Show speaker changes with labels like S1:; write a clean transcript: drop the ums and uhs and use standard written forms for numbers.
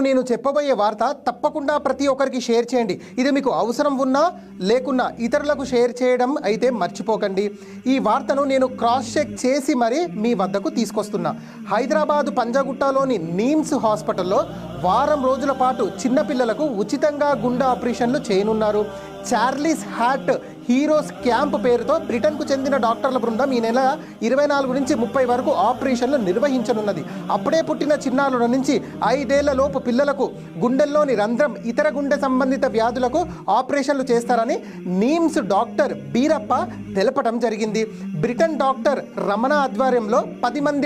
S1: నేను చెప్పబోయే వార్త తప్పకుండా ప్రతి ఒక్కరికి షేర్ చేయండి. ఇది మీకు అవసరం ఉన్నా లేకున్నా ఇతరులకు షేర్ చేయడం అయితే మర్చిపోకండి. ఈ వార్తను నేను క్రాస్ చెక్ చేసి మరి మీ వద్దకు తీసుకొస్తున్నా. హైదరాబాద్ పంజాగుట్టలోని నీమ్స్ హాస్పిటల్లో వారం రోజుల పాటు చిన్నపిల్లలకు ఉచితంగా గుండె ఆపరేషన్లు చేయనున్నారు. చార్లీస్ హార్ట్ హీరోస్ క్యాంప్ పేరుతో బ్రిటన్కు చెందిన డాక్టర్ల బృందం ఈ నెల 24 నుంచి 30 వరకు ఆపరేషన్లు నిర్వహించనున్నది. అప్పుడే పుట్టిన చిన్నారుల నుంచి 5 ఏళ్ల లోపు పిల్లలకు గుండెల్లోని రంధ్రం, ఇతర గుండె సంబంధిత వ్యాధులకు ఆపరేషన్లు చేస్తారని నీమ్స్ డాక్టర్ బీరప్ప తెలపడం జరిగింది. బ్రిటన్ డాక్టర్ రమణ ఆధ్వర్యంలో 10 మంది